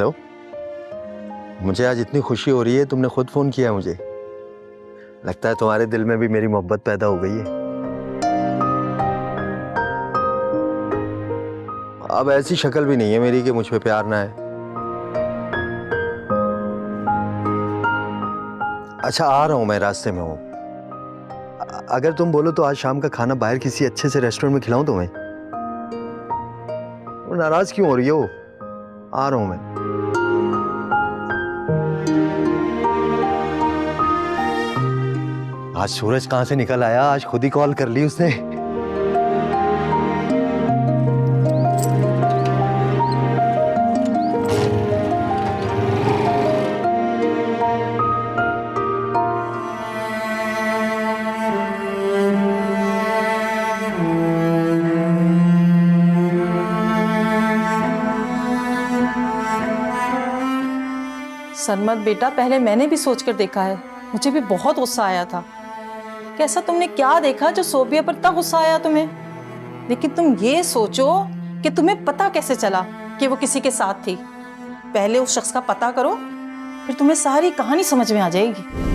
Hello, मुझे आज इतनी खुशी हो रही है, तुमने खुद फोन किया मुझे। लगता है तुम्हारे दिल में भी मेरी मोहब्बत पैदा हो गई है। अब ऐसी शक्ल भी नहीं है मेरी कि मुझ पे प्यार ना है। अच्छा, आ रहा हूं मैं, रास्ते में हूं। अगर तुम बोलो तो आज शाम का खाना बाहर किसी अच्छे से रेस्टोरेंट में खिलाऊं तुम्हें। नाराज क्यों हो रही हो? आ रहा हूं मैं। आज सूरज कहां से निकल आया, आज खुद ही कॉल कर ली उसने। सरमत बेटा, पहले मैंने भी सोच कर देखा है, मुझे भी बहुत गुस्सा आया था। कैसा तुमने क्या देखा जो सोबिया पर इतना गुस्सा आया तुम्हें? लेकिन तुम ये सोचो कि तुम्हें पता कैसे चला कि वो किसी के साथ थी। पहले उस शख्स का पता करो, फिर तुम्हें सारी कहानी समझ में आ जाएगी।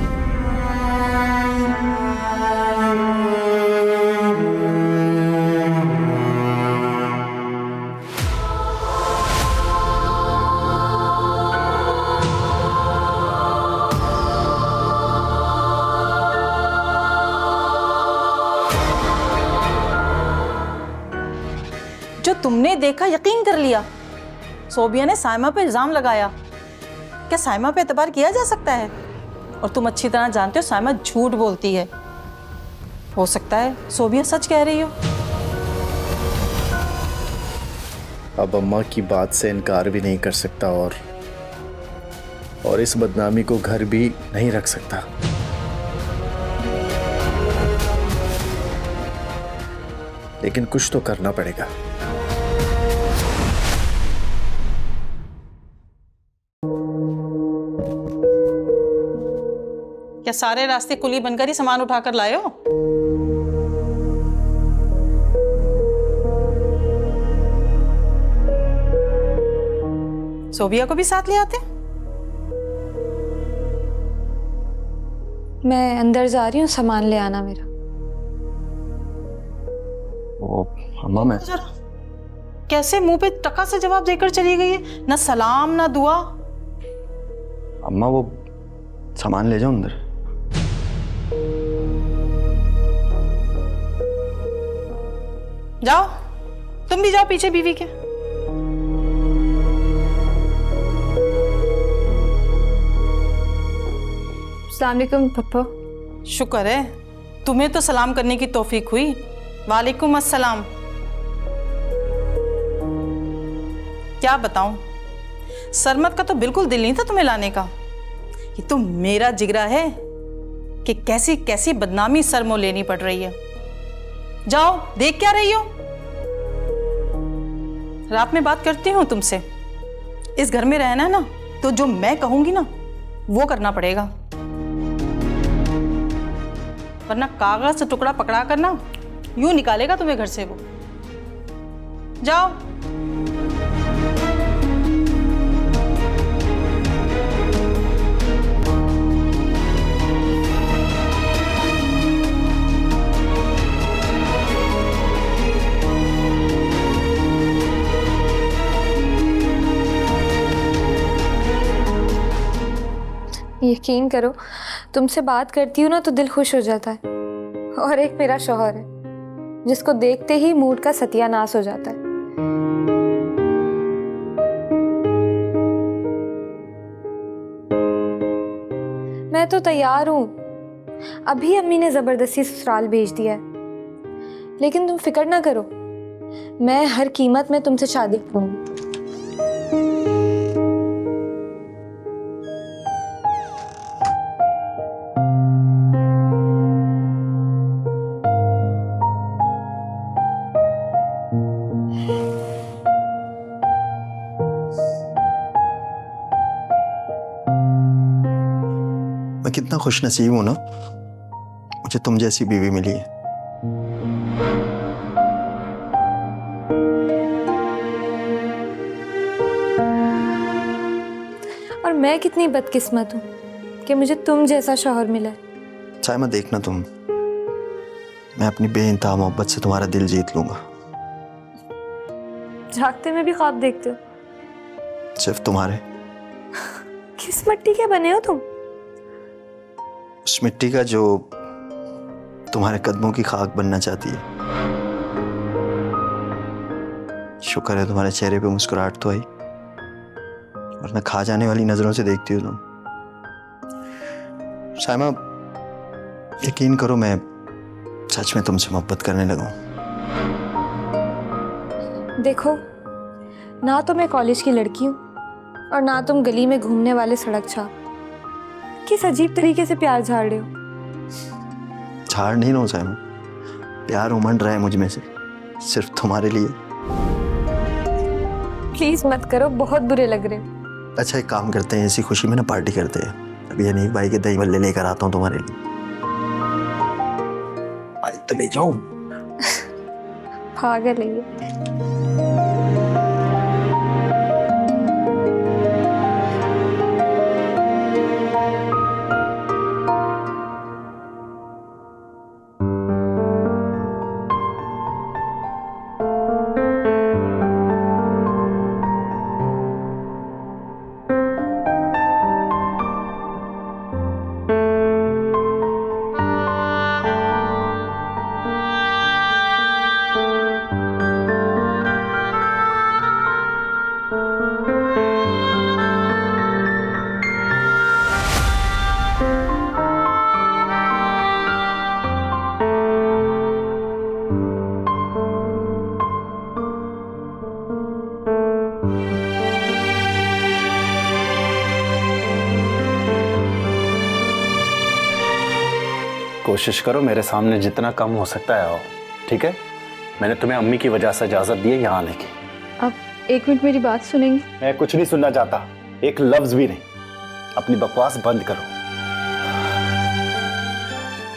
जो तुमने देखा यकीन कर लिया। सोबिया ने साइमा पे इल्जाम लगाया। क्या साइमा पे एतबार किया जा सकता है? और तुम अच्छी तरह जानते हो साइमा झूठ बोलती है। हो सकता है सोबिया सच कह रही हो। अब अम्मा की बात से इनकार भी नहीं कर सकता और इस बदनामी को घर भी नहीं रख सकता। लेकिन कुछ तो करना पड़ेगा। क्या सारे रास्ते कुली बनकर ही सामान उठाकर लाए हो? सोबिया को भी साथ ले आते। मैं अंदर जा रही हूँ, सामान ले आना मेरा। ओ अम्मा, मैं कैसे मुंह पे टका से जवाब देकर चली गई है? ना सलाम ना दुआ। अम्मा वो सामान ले जाओ अंदर। जाओ, तुम भी जाओ पीछे बीवी के। अस्सलाम वालेकुम पप्पा। शुक्र है तुम्हें तो सलाम करने की तौफीक हुई। वालेकुम अस्सलाम। क्या बताऊं, सरमत का तो बिल्कुल दिल नहीं था तुम्हें लाने का। ये तो मेरा जिगरा है कि कैसी कैसी बदनामी सर मोह लेनी पड़ रही है। जाओ, देख क्या रही हो? रात में बात करती हूँ तुमसे। इस घर में रहना है ना, तो जो मैं कहूंगी ना वो करना पड़ेगा, वरना कागज से टुकड़ा पकड़ा कर ना यूं निकालेगा तुम्हें घर से वो। जाओ। यकीन करो, तुमसे बात करती हूँ ना तो दिल खुश हो जाता है। और एक मेरा शौहर है जिसको देखते ही मूड का सत्यानाश हो जाता है। मैं तो तैयार हूँ, अभी अम्मी ने जबरदस्ती ससुराल भेज दिया है। लेकिन तुम फिक्र ना करो, मैं हर कीमत में तुमसे शादी करूंगी। मैं कितना खुशनसीब हूं ना, मुझे तुम जैसी बीवी मिली है। मैं कितनी बदकिस्मत हूँ कि मुझे तुम जैसा शौहर मिला है। चाहे मैं देखना तुम, मैं अपनी बेइंतहा मोहब्बत से तुम्हारा दिल जीत लूंगा। जागते में भी ख्वाब देखते हो? सिर्फ तुम्हारे। किस मिट्टी के बने हो तुम? उस मिट्टी का जो तुम्हारे कदमों की खाक बनना चाहती है। शुक्र है तुम्हारे चेहरे पे मुस्कुराहट तो आई, वरना खा जाने वाली नजरों से देखती हो तुम। साइमा, यकीन करो मैं सच में तुमसे मोहब्बत करने लगा हूं। देखो, ना तो मैं कॉलेज की लड़की हूँ और ना तुम गली में घूमने वाले सड़क छाप। किस अजीब तरीके से प्यार झाड़ रहे हो? झाड़ नहीं रहा हूं साइमा, प्यार उमड़ रहा है मुझ में से, सिर्फ तुम्हारे लिए। प्लीज मत करो, बहुत बुरे लग रहे हो। अच्छा, एक काम करते हैं, इसी खुशी में ना पार्टी करते हैं। अभी अनीक भाई के दही भल्ले लेकर आता हूँ तुम्हारे लिए। आज तो ले जाऊं। पागल है ये। कोशिश करो मेरे सामने जितना कम हो सकता है आओ, ठीक है? मैंने तुम्हें अम्मी की वजह से इजाजत दी है यहाँ आने की। अब 1 मिनट मेरी बात सुनेंगे? मैं कुछ नहीं सुनना चाहता, एक लफ्ज भी नहीं। अपनी बकवास बंद करो,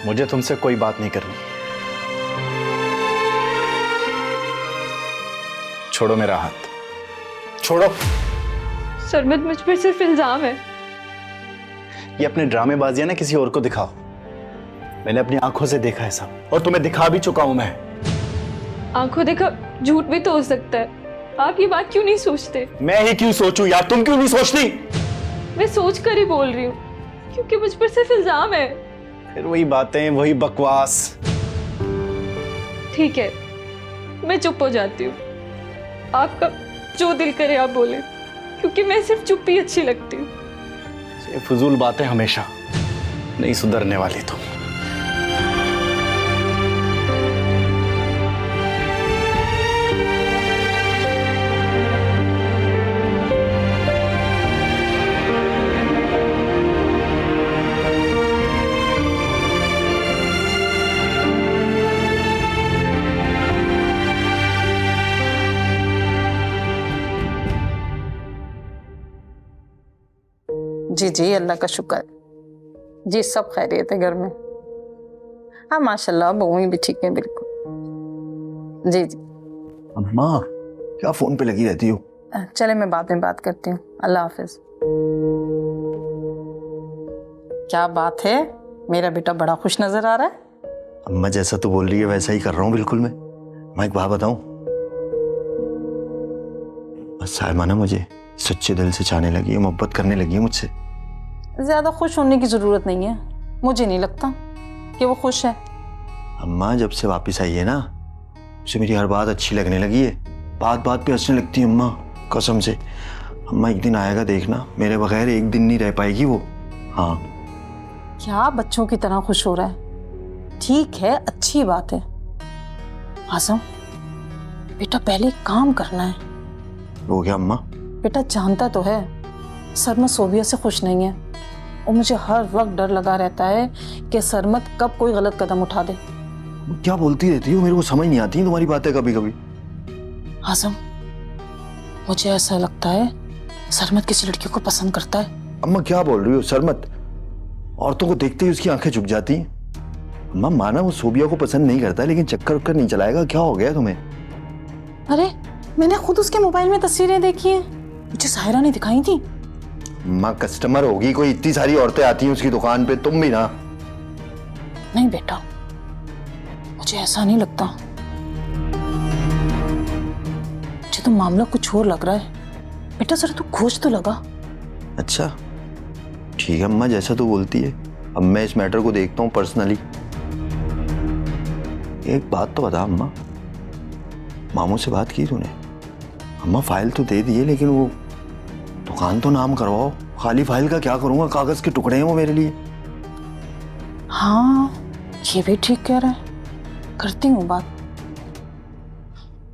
मुझे तुमसे कोई बात नहीं करनी। छोड़ो मेरा हाथ, छोड़ो। सरमद, मुझ पर सिर्फ इल्जाम है। ये अपने ड्रामेबाजियां ना किसी और को दिखाओ। मैंने अपनी आंखों से देखा है सब, और तुम्हें दिखा भी चुका हूं मैं। आंखों देखा झूठ भी तो हो सकता है। आप ये बात क्यों नहीं सोचते? मैं ही क्यों सोचूं यार, तुम क्यों नहीं सोचती? मैं सोच कर ही बोल रही हूँ, क्योंकि मुझ पर सिर्फ इल्जाम है। फिर वही बातें, वही बकवास। ठीक है, मैं चुप हो जाती हूँ। आपका जो दिल करे आप बोले, क्योंकि मैं सिर्फ चुप ही अच्छी लगती हूँ। ये फजूल बातें हमेशा नहीं सुधरने वाली तुम। जी जी, अल्लाह का शुक्र है जी, सब खैरियत है घर में। हाँ माशाल्लाह, बहू भी ठीक है बिल्कुल। जी जी। अम्मा, क्या फोन पे लगी रहती हो? चले, मैं बाद में बात करती हूँ। अल्लाह हाफिज। क्या बात है, मेरा बेटा बड़ा खुश नजर आ रहा है। अम्मा जैसा तो बोल रही है वैसा ही कर रहा हूँ बिल्कुल मैं एक बात बताऊं, साइमा ना मुझे सच्चे दिल से चाहने लगी है, मोहब्बत करने लगी है मुझसे। ज्यादा खुश होने की जरूरत नहीं है, मुझे नहीं लगता कि वो खुश है। अम्मा जब से वापस आई है ना, उसे मेरी हर बात अच्छी लगने लगी है, बात बात पे हंसने लगती है अम्मा, कसम से। अम्मा एक दिन आएगा देखना, मेरे बगैर एक दिन नहीं रह पाएगी वो। हाँ। क्या बच्चों की तरह खुश हो रहा है? ठीक है, अच्छी बात है। आज़म बेटा, पहले एक काम करना है। हो गया अम्मा? बेटा जानता तो है सरमत सोबिया से खुश नहीं है, और मुझे हर वक्त डर लगा रहता है कि सरमत कब कोई गलत कदम उठा दे। क्या बोलती रहती हो, मेरे को समझ नहीं आती तुम्हारी बातें कभी कभी। आज़म मुझे ऐसा लगता है सरमत किसी लड़की को पसंद करता है। अम्मा क्या बोल रही हो? सरमत औरतों को देखते ही उसकी आंखें झुक जाती हैं। अम्मा माना वो सोबिया को पसंद नहीं करता, लेकिन चक्कर उक्कर नहीं चलाएगा। क्या हो गया तुम्हें? अरे मैंने खुद उसके मोबाइल में तस्वीरें देखी हैं, मुझे साहिरा ने दिखाई थी। माँ कस्टमर होगी कोई, इतनी सारी औरतें आती हैं उसकी दुकान पे, तुम भी ना। नहीं बेटा, मुझे ऐसा नहीं लगता। मुझे तो मामला कुछ और लग रहा है। बेटा जरा तू खोज तो लगा। अच्छा ठीक है अम्मा, जैसा तू बोलती है। अब मैं इस मैटर को देखता हूँ पर्सनली। एक बात तो बता अम्मा, मामू से बात की तूने? अम्मा फाइल तो दे दी है, लेकिन वो दुकान तो नाम करवाओ। खाली फाइल का क्या करूँगा, कागज के टुकड़े हैं वो मेरे लिए। हाँ ये भी ठीक कह रहा है, करती हूँ बात।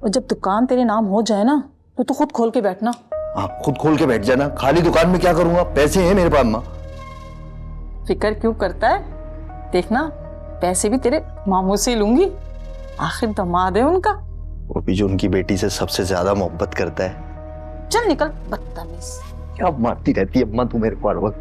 और जब दुकान तेरे नाम हो जाए ना तो तू खुद खोल के बैठना। आप खुद खोल के बैठ जाना, खाली दुकान में क्या करूँगा, पैसे हैं मेरे पास अम्मा। फिक्र क्यों करता है, देखना पैसे भी तेरे मामू से ही लूंगी, आखिर दामाद है उनका। वो भी जो उनकी बेटी से सबसे ज्यादा मोहब्बत करता है। चल निकल बदतमीज। क्या मारती रहती है अम्मा तू मेरे को हर वक्त।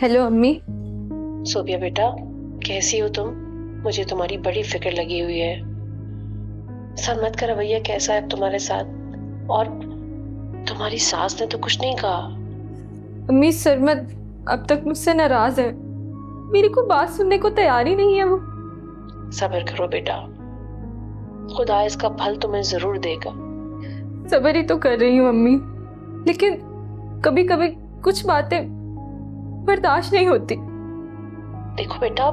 हेलो अम्मी। सोबिया बेटा, कैसी हो तुम? मुझे तुम्हारी बड़ी फिक्र लगी हुई है। सरमत का रवैया कैसा है अब तुम्हारे साथ? और तुम्हारी सास ने तो कुछ नहीं कहा? अम्मी सरमत अब तक मुझसे नाराज है, मेरी को बात सुनने को तैयार ही नहीं है वो। सब्र करो बेटा, खुदा इसका फल तुम्हें जरूर देगा। सब्र ही तो कर रही हूँ अम्मी, लेकिन कभी कभी कुछ बातें बर्दाश्त नहीं होती। देखो बेटा,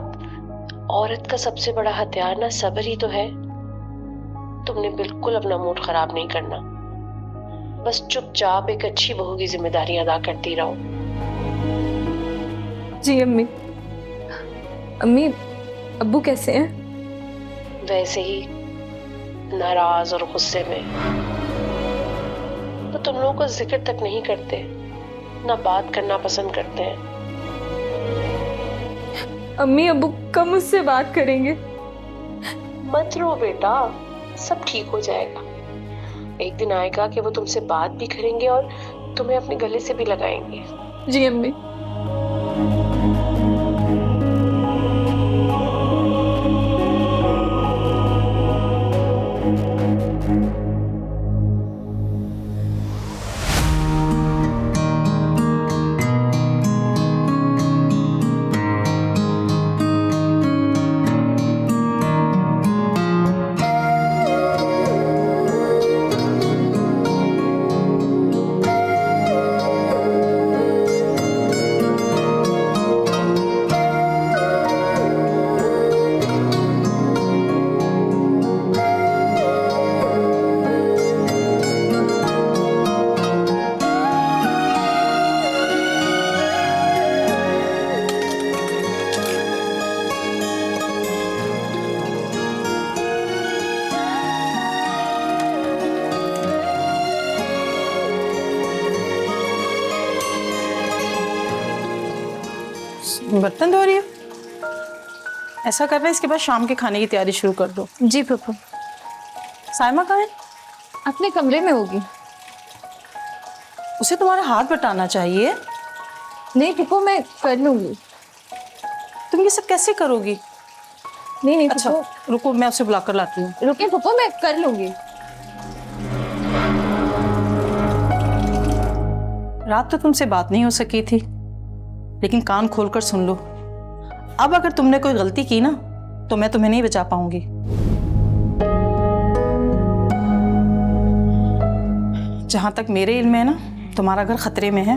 औरत का सबसे बड़ा हथियार ना सब्र ही तो है। तुमने बिल्कुल अपना मूड खराब नहीं करना, बस चुपचाप एक अच्छी बहू की जिम्मेदारी अदा करती रहो। जी अम्मी। अम्मी अब्बू कैसे हैं? वैसे ही नाराज और गुस्से में। तो तुम लोगों को जिक्र तक नहीं करते, ना बात करना पसंद करते हैं। अम्मी अब्बू कब मुझसे बात करेंगे? मत रो बेटा, सब ठीक हो जाएगा। एक दिन आएगा कि वो तुमसे बात भी करेंगे और तुम्हें अपने गले से भी लगाएंगे। जी अम्मी। बर्तन धो रही है? ऐसा कर रहे इसके बाद शाम के खाने की तैयारी शुरू कर दो। जी पापा। साइमा कहाँ है? अपने कमरे में होगी। उसे तुम्हारा हाथ बटाना चाहिए। नहीं पापा, मैं कर लूंगी। तुम ये सब कैसे करोगी? नहीं नहीं अच्छा पापा, रुको, मैं उसे बुला कर लाती हूँ। रुकिए पापा, मैं कर लूंगी। रात तो तुमसे बात नहीं हो सकी थी, लेकिन कान खोलकर सुन लो। अब अगर तुमने कोई गलती की ना तो मैं तुम्हें नहीं बचा पाऊंगी। जहां तक मेरे इल्म है ना, तुम्हारा घर खतरे में है।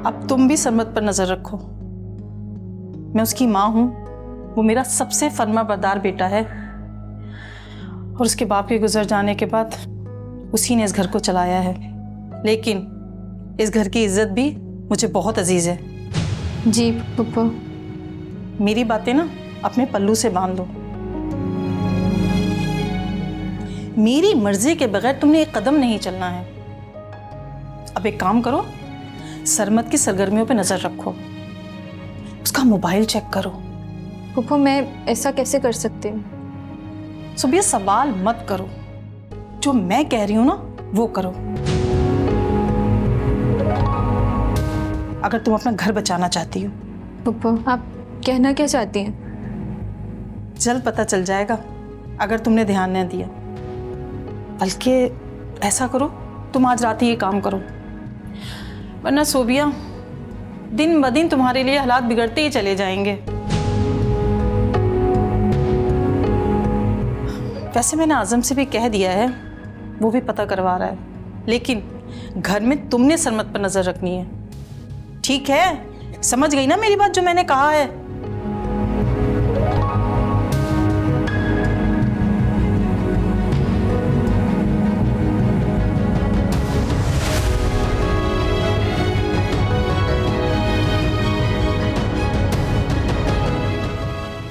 अब तुम भी सरमत पर नजर रखो। मैं उसकी माँ हूं, वो मेरा सबसे फर्माबरदार बेटा है, और उसके बाप के गुजर जाने के बाद उसी ने इस घर को चलाया है। लेकिन इस घर की इज्जत भी मुझे बहुत अजीज है। जी पापा। मेरी बातें ना अपने पल्लू से बांध दो। मेरी मर्जी के बगैर तुमने एक कदम नहीं चलना है। अब एक काम करो, सरमत की सरगर्मियों पे नजर रखो, उसका मोबाइल चेक करो। पापा मैं ऐसा कैसे कर सकती हूँ? सुबह सवाल मत करो, जो मैं कह रही हूं ना वो करो। अगर तुम अपना घर बचाना चाहती हो। पापा आप कहना क्या चाहती हैं? जल्द पता चल जाएगा अगर तुमने ध्यान न दिया। बल्कि ऐसा करो, तुम आज रात ही ये काम करो, वरना सोबिया दिन ब दिन तुम्हारे लिए हालात बिगड़ते ही चले जाएंगे। वैसे मैंने आजम से भी कह दिया है, वो भी पता करवा रहा है, लेकिन घर में तुमने सरमत पर नजर रखनी है। ठीक है, समझ गई ना मेरी बात जो मैंने कहा है?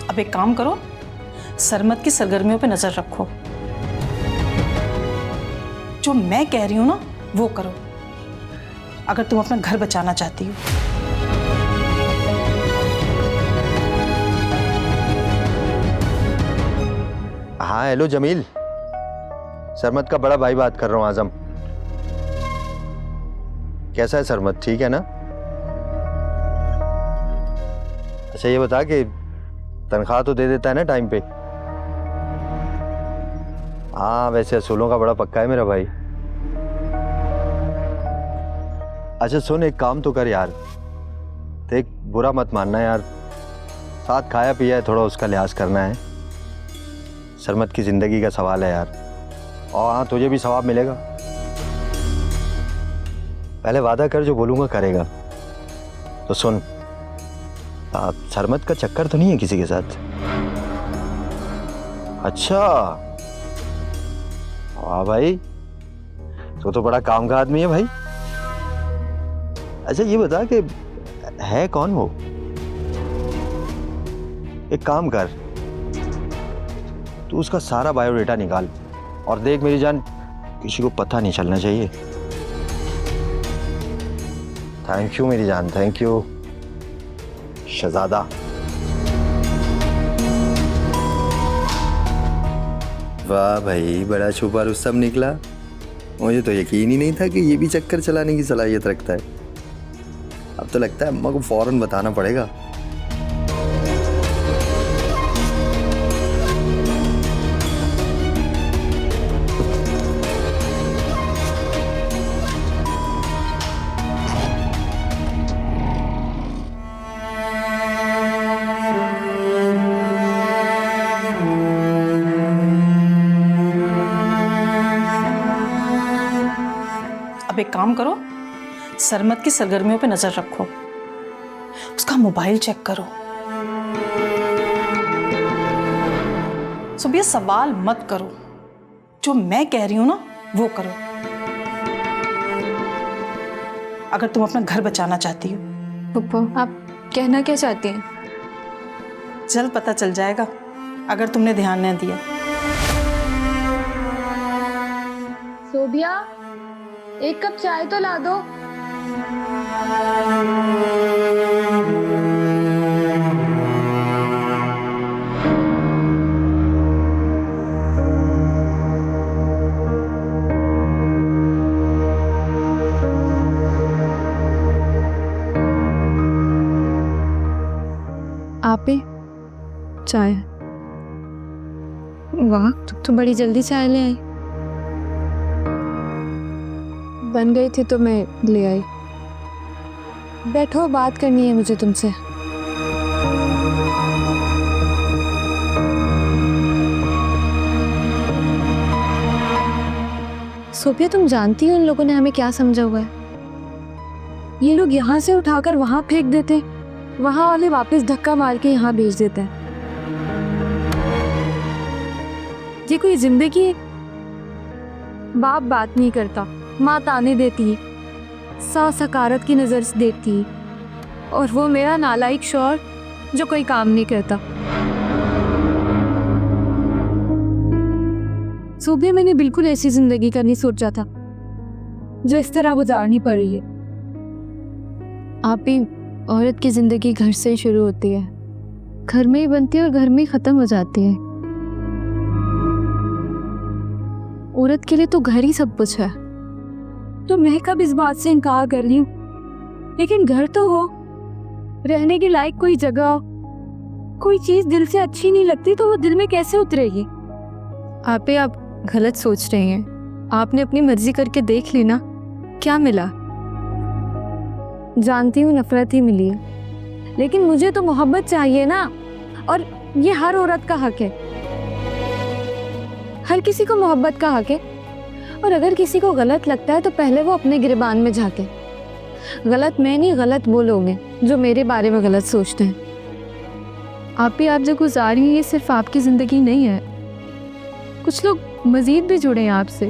अब एक काम करो, सरमत की सरगर्मियों पे नजर रखो। जो मैं कह रही हूं ना वो करो, अगर तुम अपना घर बचाना चाहती हो। हाँ हेलो जमील, सरमत का बड़ा भाई बात कर रहा हूँ। आजम कैसा है सरमत, ठीक है ना? अच्छा ये बता कि तनख्वाह तो दे देता है ना टाइम पे? हाँ वैसे असूलों का बड़ा पक्का है मेरा भाई। अच्छा सुन, एक काम तो कर यार, देख बुरा मत मानना यार, साथ खाया पिया है, थोड़ा उसका लिहाज करना है। सरमत की जिंदगी का सवाल है यार, और हाँ तुझे भी सवाब मिलेगा। पहले वादा कर, जो बोलूंगा करेगा। तो सुन, सरमत का चक्कर तो नहीं है किसी के साथ? अच्छा वाह भाई, तो बड़ा काम का आदमी है भाई। अच्छा ये बता कि है कौन वो? एक काम कर, तू उसका सारा बायोडेटा निकाल और देख मेरी जान, किसी को पता नहीं चलना चाहिए। थैंक यू मेरी जान, थैंक यू शहजादा। वाह भाई, बड़ा छुपा रुस्तम निकला। मुझे तो यकीन ही नहीं था कि ये भी चक्कर चलाने की सलाहियत रखता है। अब तो लगता है अम्मा को फौरन बताना पड़ेगा। अब एक काम करो, सरमत की सरगर्मियों पे नजर रखो, उसका मोबाइल चेक करो। सुबह सवाल मत करो, जो मैं कह रही हूं ना वो करो, अगर तुम अपना घर बचाना चाहती हो। पप्पा आप कहना क्या चाहती हैं? जल्द पता चल जाएगा अगर तुमने ध्यान न दिया। सोबिया, एक कप चाय तो ला दो। आपे चाय। वाह, तुम तो बड़ी जल्दी चाय ले आई। बन गई थी तो मैं ले आई। बैठो, बात करनी है मुझे तुमसे। सोफिया, तुम जानती हो उन लोगों ने हमें क्या समझा हुआ है? ये लोग यहाँ से उठाकर वहां फेंक देते, वहां वाले वापस धक्का मार के यहाँ भेज देते हैं। ये कोई जिंदगी है? बाप बात नहीं करता, माँ ताने देती, सास हकारत की नज़र से देखती, और वो मेरा नालायक शौहर जो कोई काम नहीं करता। सुबह मैंने बिल्कुल ऐसी जिंदगी का नहीं सोचा था जो इस तरह गुजारनी पड़ रही है। आप ही, औरत की जिंदगी घर से ही शुरू होती है, घर में ही बनती है और घर में ही खत्म हो जाती है। औरत के लिए तो घर ही सब कुछ है। तो मैं कब इस बात से इनकार कर रही हूँ, लेकिन घर तो हो, रहने के लायक कोई जगह हो, कोई चीज दिल से अच्छी नहीं लगती तो वो दिल में कैसे उतरेगी? आप गलत सोच रही हैं। आपने अपनी मर्जी करके देख ली ना, क्या मिला? जानती हूँ नफरत ही मिली है, लेकिन मुझे तो मोहब्बत चाहिए ना, और ये हर औरत का हक है। हर किसी को मोहब्बत का हक है, और अगर किसी को गलत लगता है तो पहले वो अपने गिरबान में झांके। गलत मैं नहीं, गलत वो लोग हैं जो मेरे बारे में गलत सोचते हैं। आप जो गुजारी हैं ये सिर्फ आपकी ज़िंदगी नहीं है, कुछ लोग मज़ीद भी जुड़े हैं आपसे,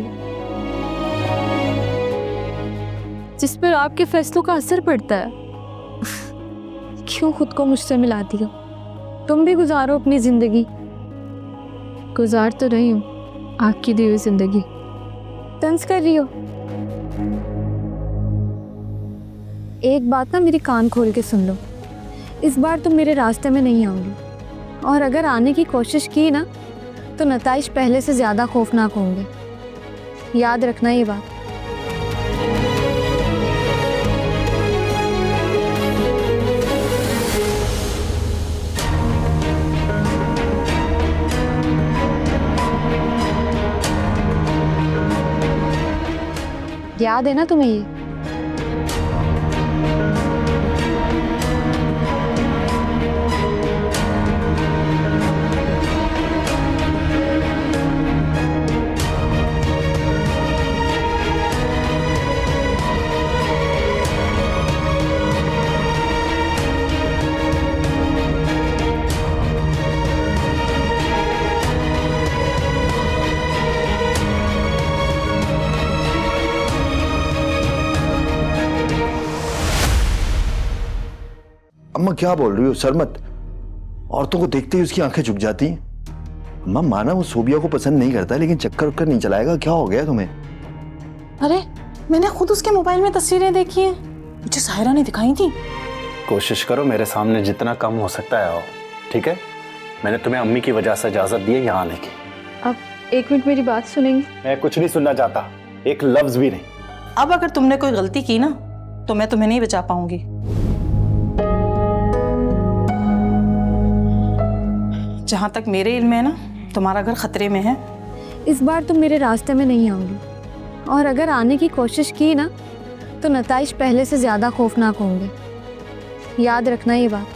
जिस पर आपके फैसलों का असर पड़ता है। क्यों खुद को मुझसे मिलाती हो? तुम भी गुजारो अपनी ज़िंदगी। गुजार तो रही हूँ आपकी दी हुई ज़िंदगी। तंज कर रही हो? एक बात ना मेरी कान खोल के सुन लो, इस बार तुम मेरे रास्ते में नहीं आओगी, और अगर आने की कोशिश की ना तो नताइज पहले से ज़्यादा खौफनाक होंगे। याद रखना ये बात। याद है ना तुम्हें ये? अम्मा क्या बोल रही हो? सरमत, औरतों को देखते ही उसकी आंखें झुक जाती हैं। अम्मा माना वो सोबिया को पसंद नहीं करता, लेकिन चक्कर उक्कर नहीं चलाएगा। क्या हो गया तुम्हें? अरे मैंने खुद उसके मोबाइल में तस्वीरें देखी हैं, मुझे सायरा ने दिखाई थी। कोशिश करो मेरे सामने जितना कम हो सकता है आओ, ठीक है? मैंने तुम्हें अम्मी की वजह से इजाजत दी है यहाँ आने की। आप एक मिनट मेरी बात सुनेंगे? मैं कुछ नहीं सुनना चाहता, एक लफ्ज भी नहीं। अब अगर तुमने कोई गलती की ना तो मैं तुम्हें नहीं बचा पाऊंगी। जहां तक मेरे इल्म है ना, तुम्हारा घर खतरे में है। इस बार तुम मेरे रास्ते में नहीं आओगी, और अगर आने की कोशिश की ना तो नताइज पहले से ज़्यादा खौफनाक होंगे। याद रखना ये बात।